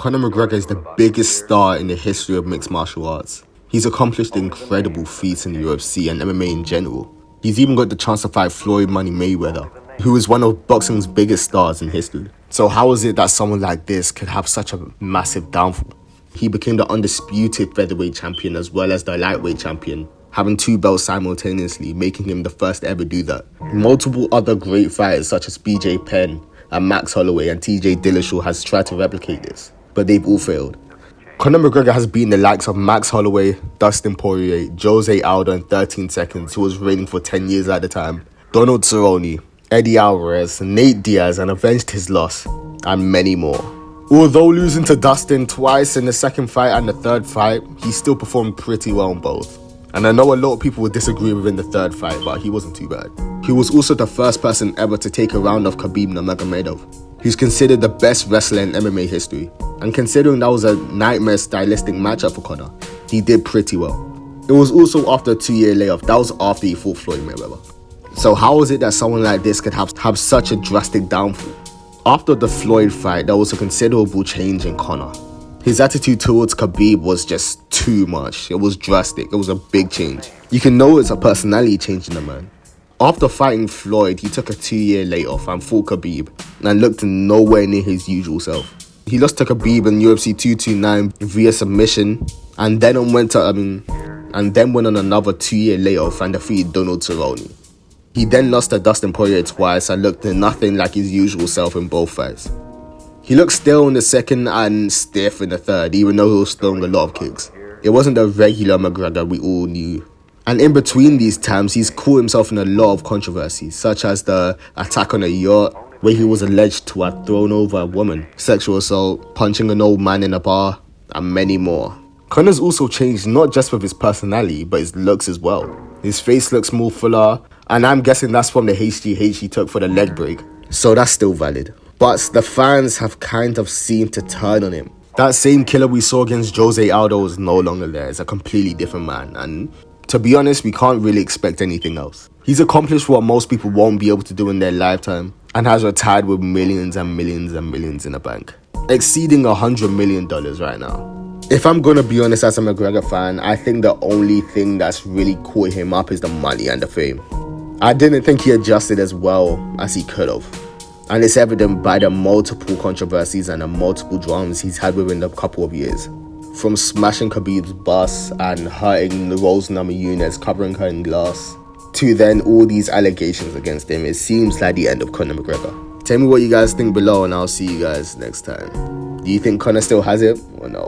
Conor McGregor is the biggest star in the history of mixed martial arts. He's accomplished incredible feats in the UFC and MMA in general. He's even got the chance to fight Floyd Money Mayweather, who is one of boxing's biggest stars in history. So how is it that someone like this could have such a massive downfall? He became the undisputed featherweight champion as well as the lightweight champion, having 2 belts simultaneously, making him the first to ever do that. Multiple other great fighters such as BJ Penn and Max Holloway and TJ Dillashaw has tried to replicate this, but they've all failed. Conor McGregor has beaten the likes of Max Holloway, Dustin Poirier, Jose Aldo in 13 seconds, who was reigning for 10 years at the time, Donald Cerrone, Eddie Alvarez, Nate Diaz, and avenged his loss, and many more. Although losing to Dustin twice in the second fight and the third fight, he still performed pretty well in both. And I know a lot of people would disagree within the third fight, but he wasn't too bad. He was also the first person ever to take a round of Khabib Nurmagomedov, who's considered the best wrestler in MMA history. And considering that was a nightmare stylistic matchup for Conor, he did pretty well. It was also after a 2-year layoff. That was after he fought Floyd Mayweather. So how is it that someone like this could have such a drastic downfall? After the Floyd fight, there was a considerable change in Conor. His attitude towards Khabib was just too much. It was drastic. It was a big change. You can notice a personality change in the man. After fighting Floyd, he took a 2-year layoff and fought Khabib and looked nowhere near his usual self. He lost to Khabib in UFC 229 via submission and then went on another 2-year layoff and defeated Donald Cerrone. He then lost to Dustin Poirier twice and looked nothing like his usual self in both fights. He looked stale in the second and stiff in the third, even though he was throwing a lot of kicks. It wasn't the regular McGregor we all knew. And in between these times, he's caught himself in a lot of controversies, such as the attack on a yacht, where he was alleged to have thrown over a woman, sexual assault, punching an old man in a bar, and many more. Conor's also changed not just with his personality, but his looks as well. His face looks more fuller, and I'm guessing that's from the HGH he took for the leg break. So that's still valid. But the fans have kind of seemed to turn on him. That same killer we saw against Jose Aldo is no longer there. It's a completely different man. And to be honest, we can't really expect anything else. He's accomplished what most people won't be able to do in their lifetime and has retired with millions and millions and millions in the bank. Exceeding $100 million right now. If I'm gonna be honest, as a McGregor fan, I think the only thing that's really caught him up is the money and the fame. I didn't think he adjusted as well as he could have. And it's evident by the multiple controversies and the multiple dramas he's had within a couple of years. From smashing Khabib's bus and hurting Rose Namajunas, covering her in glass, to then all these allegations against him, it seems like the end of Conor McGregor. Tell me what you guys think below and I'll see you guys next time. Do you think Conor still has it or no?